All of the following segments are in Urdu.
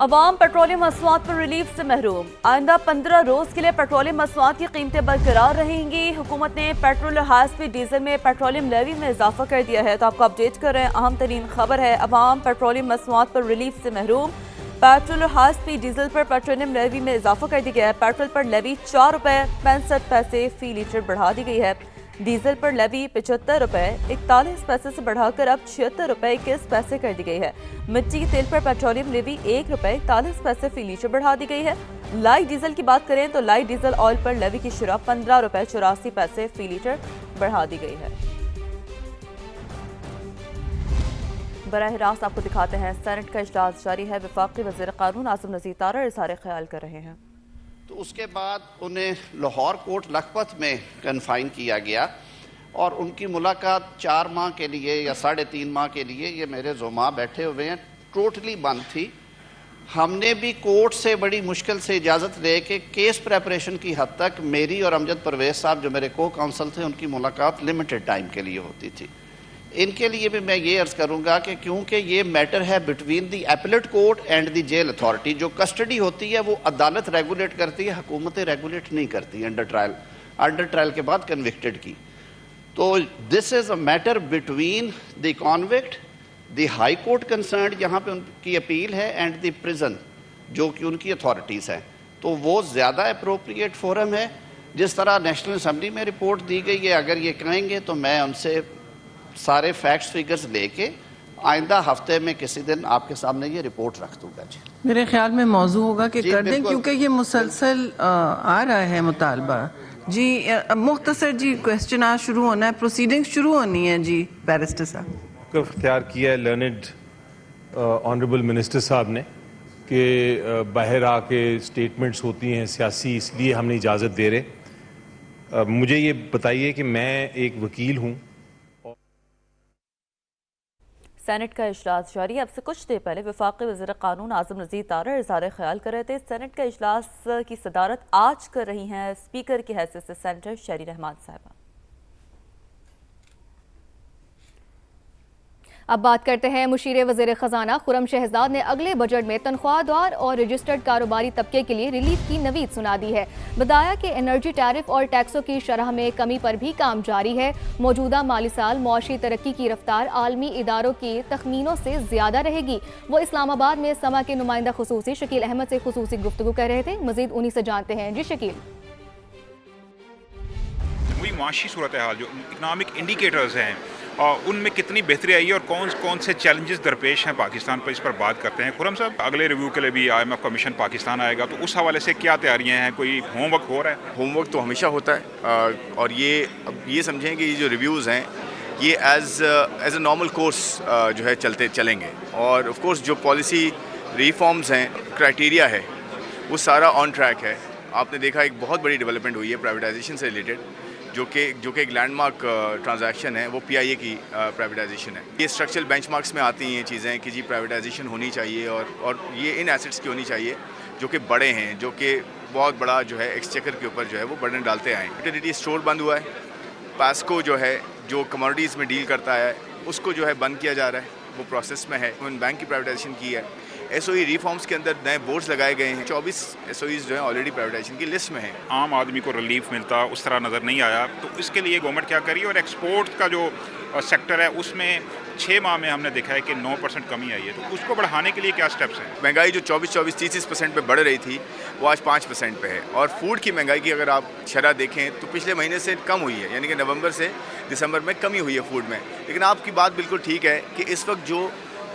عوام پیٹرولیم مصنوعات پر ریلیف سے محروم، آئندہ 15 روز کے لیے پیٹرولیم مصنوعات کی قیمتیں برقرار رہیں گی۔ حکومت نے پیٹرول اور ہائی اسپیڈ ڈیزل میں پیٹرولیم لیوی میں اضافہ کر دیا ہے۔ تو آپ کو اپڈیٹ کر رہے ہیں، اہم ترین خبر ہے، عوام پیٹرولیم مصنوعات پر ریلیف سے محروم، پیٹرول اور ہائی اسپیڈ ڈیزل پر پیٹرولیم لیوی میں اضافہ کر دیا گیا ہے۔ پیٹرول پر لیوی 4 روپے 65 پیسے فی لیٹر بڑھا دی گئی ہے، ڈیزل پر لیوی 75 روپے 41 پیسے سے بڑھا کر اب 76 روپے 21 پیسے کر دی گئی ہے۔ مٹی کے تیل پر پیٹرولیم لیوی 1 روپے 41 پیسے فی لیٹر بڑھا دی گئی ہے۔ لائٹ ڈیزل کی بات کریں تو لائٹ ڈیزل آئل پر لیوی کی شرح 15 روپے 84 پیسے فی لیٹر بڑھا دی گئی ہے۔ براہ راست آپ کو دکھاتے ہیں، سینٹ کا اجلاس جاری ہے، وفاقی وزیر قانون اعظم نذیر طارڑ اظہار خیال کر رہے ہیں۔ تو اس کے بعد انہیں لاہور کوٹ لکھپت میں کنفائن کیا گیا اور ان کی ملاقات 4 ماہ کے لیے یا 3.5 ماہ کے لیے یہ میرے زوما بیٹھے ہوئے ہیں، ٹوٹلی بند تھی۔ ہم نے بھی کورٹ سے بڑی مشکل سے اجازت لے کے کیس پریپریشن کی حد تک میری اور امجد پرویز صاحب جو میرے کو کاؤنسل تھے ان کی ملاقات لمیٹڈ ٹائم کے لیے ہوتی تھی۔ ان کے لیے بھی میں یہ عرض کروں گا کہ کیونکہ یہ میٹر ہے between the appellate court and the jail authority, جو کسٹڈی ہوتی ہے وہ عدالت ریگولیٹ کرتی ہے، حکومتیں ریگولیٹ نہیں کرتی انڈر ٹرائل کے بعد کنوکٹڈ کی۔ تو this is a matter between the convict, the high court concerned جہاں پہ ان کی اپیل ہے، اینڈ دی پریزن جو کہ ان کی اتھارٹیز ہیں۔ تو وہ زیادہ اپروپریٹ فورم ہے۔ جس طرح نیشنل اسمبلی میں رپورٹ دی گئی ہے، اگر یہ کہیں گے تو میں ان سے سارے فیکٹس فیگرز لے کے آئندہ ہفتے میں کسی دن آپ کے سامنے یہ رپورٹ رکھ دوں گا۔ جی میرے خیال میں موضوع ہوگا کہ جی کر دیں، بالکل، کیونکہ یہ مسلسل آ رہا ہے مطالبہ۔ جی مختصر جی کویسچن آج شروع ہونا ہے، پروسیڈنگ شروع ہونی ہے۔ جی بیرسٹر صاحب کو اختیار کیا ہے لرنڈ آنریبل منسٹر صاحب نے کہ باہر آ کے اسٹیٹمنٹس ہوتی ہیں سیاسی، اس لیے ہم نے اجازت دے رہے۔ مجھے یہ بتائیے کہ میں ایک وکیل ہوں۔ سینٹ کا اجلاس جاری، اب سے کچھ دیر پہلے وفاقی وزیر قانون اعظم نذیر طارڑ اظہار خیال کر رہے تھے۔ سینٹ کا اجلاس کی صدارت آج کر رہی ہیں اسپیکر کی حیثیت سے سینیٹر شیری رحمان صاحبہ۔ اب بات کرتے ہیں مشیر وزیر خزانہ خرم شہزاد نے اگلے بجٹ میں تنخواہ دار اور رجسٹرڈ کاروباری طبقے کے لیے ریلیف کی نوید سنا دی ہے۔ بتایا کہ انرجی ٹیرف اور ٹیکسوں کی شرح میں کمی پر بھی کام جاری ہے۔ موجودہ مالی سال معاشی ترقی کی رفتار عالمی اداروں کے تخمینوں سے زیادہ رہے گی۔ وہ اسلام آباد میں سما کے نمائندہ خصوصی شکیل احمد سے خصوصی گفتگو کر رہے تھے۔ مزید انہی سے جانتے ہیں۔ جی شکیل، وہی معاشی صورتحال جو اکنامک انڈیکیٹرز ہیں ان میں کتنی بہتری آئی ہے اور کون کون سے چیلنجز درپیش ہیں پاکستان پر، اس پر بات کرتے ہیں۔ خرم صاحب، اگلے ریویو کے لیے بھی IMF کا مشن پاکستان آئے گا، تو اس حوالے سے کیا تیاریاں ہیں؟ کوئی ہوم ورک ہو رہا ہے؟ ہوم ورک تو ہمیشہ ہوتا ہے، اور یہ سمجھیں کہ یہ جو ریویوز ہیں یہ ایز اے نارمل کورس جو ہے چلیں گے، اور آف کورس جو پالیسی ریفارمز ہیں، کرائٹیریا ہے، وہ سارا آن ٹریک ہے۔ آپ نے دیکھا ایک بہت بڑی ڈیولپمنٹ ہوئی ہے پرائیویٹائزیشن سے ریلیٹڈ، جو کہ ایک لینڈ مارک ٹرانزیکشن ہے، وہ PIA کی پرائیویٹائزیشن ہے۔ یہ اسٹرکچرل بینچ مارکس میں آتی ہیں یہ چیزیں کہ جی پرائیویٹائزیشن ہونی چاہیے، اور یہ ان ایسٹس کی ہونی چاہیے جو کہ بڑے ہیں، جو کہ بہت بڑا جو ہے ایکسچیکر کے اوپر جو ہے وہ برڈن ڈالتے آئیں۔ یوٹیلیٹی اسٹور بند ہوا ہے، پیسکو جو ہے جو کموڈیٹیز میں ڈیل کرتا ہے اس کو جو ہے بند کیا جا رہا ہے، وہ پروسیس میں ہے۔ بینک کی پرائیویٹائزیشن کی ہے۔ SOE ریفارمز کے اندر نئے بورڈز لگائے گئے ہیں، 24 SOEs جو ہیں آلریڈی پرائیویٹائزیشن کی لسٹ میں ہیں۔ عام آدمی کو ریلیف ملتا اس طرح نظر نہیں آیا، تو اس کے لیے گورنمنٹ کیا کر رہی ہے؟ اور ایکسپورٹ کا جو سیکٹر ہے اس میں 6 ماہ میں ہم نے دیکھا ہے کہ 9% کمی آئی ہے، تو اس کو بڑھانے کے لیے کیا سٹیپس ہیں؟ مہنگائی جو 24-30% پہ بڑھ رہی تھی وہ آج 5% پہ ہے، اور فوڈ کی مہنگائی کی اگر آپ شرح دیکھیں تو پچھلے مہینے سے کم ہوئی ہے، یعنی کہ نومبر سے دسمبر میں کمی ہوئی ہے فوڈ میں۔ لیکن آپ کی بات بالکل ٹھیک ہے کہ اس وقت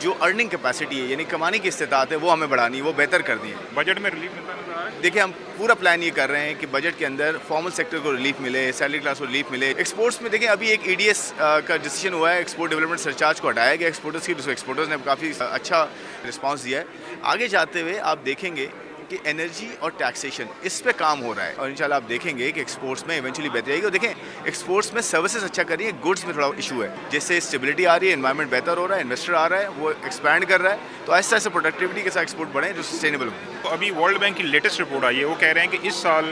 جو ارننگ کیپیسٹی ہے، یعنی کمانے کی استطاعت ہے، وہ ہمیں بڑھانی ہے، وہ بہتر کرنی ہے۔ بجٹ میں ریلیف ملتا نظر آ رہا ہے؟ دیکھیں ہم پورا پلان یہ کر رہے ہیں کہ بجٹ کے اندر فارمل سیکٹر کو ریلیف ملے، سیلری کلاس کو ریلیف ملے۔ ایکسپورٹس میں دیکھیں ابھی ایک EDS کا ڈیسیجن ہوا ہے، ایکسپورٹ ڈیولپمنٹ سرچارج کو ہٹایا گیا ایکسپورٹرز کی، ایکسپورٹرز نے کافی اچھا رسپانس دیا ہے۔ آگے جاتے ہوئے آپ دیکھیں گے کہ انرجی اور ٹیکسیشن اس پہ کام ہو رہا ہے، اور انشاءاللہ آپ دیکھیں گے کہ ایکسپورٹس میں ایونچولی بہتری آئے گی۔ اور دیکھیں ایکسپورٹس میں سروسز اچھا کر رہی ہے، گڈس میں تھوڑا ایشو ہے، جس سے اسٹیبلٹی آ رہی ہے، انوائرمنٹ بہتر ہو رہا ہے، انویسٹر آ رہا ہے، وہ ایکسپینڈ کر رہا ہے، تو آہستہ آہستہ پروڈکٹیوٹی کے ساتھ ایکسپورٹ بڑھیں جو سسٹینیبل ہو۔ ابھی ورلڈ بینک کی لیٹسٹ رپورٹ آئی ہے، وہ کہہ رہے ہیں کہ اس سال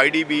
IDB,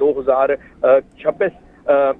2026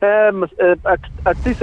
38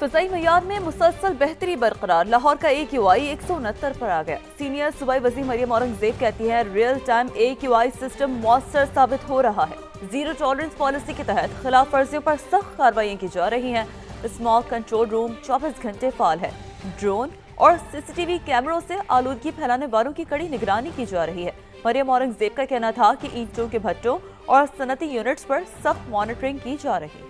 فضائی معیار میں مسلسل بہتری برقرار، لاہور کا AQI 169 پر آ گیا۔ سینئر صوبائی وزیر مریم اورنگزیب کہتی ہیں ریئل ٹائم AQI سسٹم مؤثر ثابت ہو رہا ہے۔ زیرو ٹالرنس پالیسی کے تحت خلاف ورزیوں پر سخت کارروائیاں کی جا رہی ہیں۔ اسماگ کنٹرول روم 24 گھنٹے فعال ہے۔ ڈرون اور CCTV کیمروں سے آلودگی پھیلانے والوں کی کڑی نگرانی کی جا رہی ہے۔ مریم اورنگزیب کا کہنا تھا کہ اینٹوں کے بھٹوں اور صنعتی یونٹس پر سخت مانیٹرنگ کی جا رہی ہے۔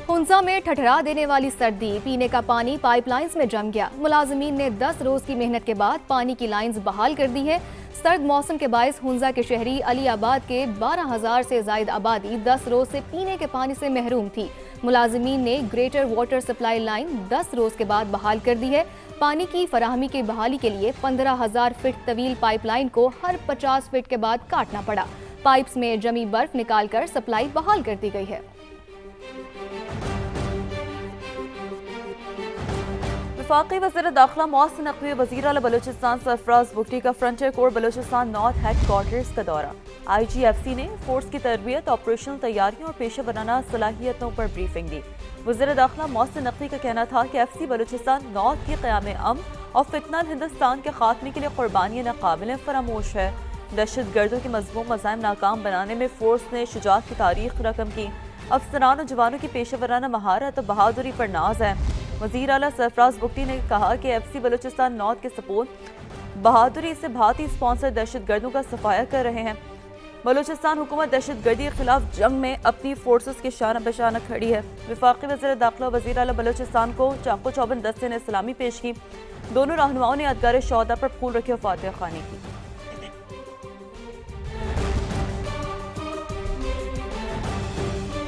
ہنزا میں ٹھٹھرا دینے والی سردی، پینے کا پانی پائپ لائنز میں جم گیا۔ ملازمین نے 10 روز کی محنت کے بعد پانی کی لائنز بحال کر دی ہے۔ سرد موسم کے باعث ہنزا کے شہری علی آباد کے 12,000 سے زائد آبادی 10 روز سے پینے کے پانی سے محروم تھی۔ ملازمین نے گریٹر واٹر سپلائی لائن 10 روز کے بعد بحال کر دی ہے۔ پانی کی فراہمی کی بحالی کے لیے 15,000 فٹ طویل پائپ لائن کو ہر 50 فٹ کے بعد کاٹنا پڑا۔ پائپس میں جمی برف نکال کر سپلائی بحال کر دی گئی ہے۔ وفاقی وزیر داخلہ محسن نقوی وزیر اعلیٰ بلوچستان سرفراز بگٹی کا فرنٹیئر کور بلوچستان نارتھ ہیڈ کوارٹرز کا دورہ۔ IGFC نے فورس کی تربیت، آپریشنل تیاریوں اور پیشہ ورانہ صلاحیتوں پر بریفنگ دی۔ وزیر داخلہ محسن نقوی کا کہنا تھا کہ FC بلوچستان نارتھ کے قیام امن اور فتنہ ہندوستان کے خاتمے کے لیے قربانیاں ناقابل فراموش ہے۔ دہشت گردوں کے مضموم مزاحم ناکام بنانے میں فورس نے شجاعت کی تاریخ رقم کی۔ افسران اور جوانوں کی پیشہ ورانہ مہارت اور بہادری پر ناز ہے۔ وزیر اعلیٰ سرفراز بگٹی نے کہا کہ FC بلوچستان نارتھ کے سپورٹ بہادری سے بھارتی اسپانسر دہشت گردوں کا صفایا کر رہے ہیں۔ بلوچستان حکومت دہشت گردی کے خلاف جنگ میں اپنی فورسز کے شانہ بشانہ کھڑی ہے۔ وفاقی وزیر داخلہ وزیر اعلیٰ بلوچستان کو چاقو چوبند دستے نے سلامی پیش کی۔ دونوں رہنماؤں نے یادگار شہداء پر پھول رکھے اور فاتحہ خوانی کی۔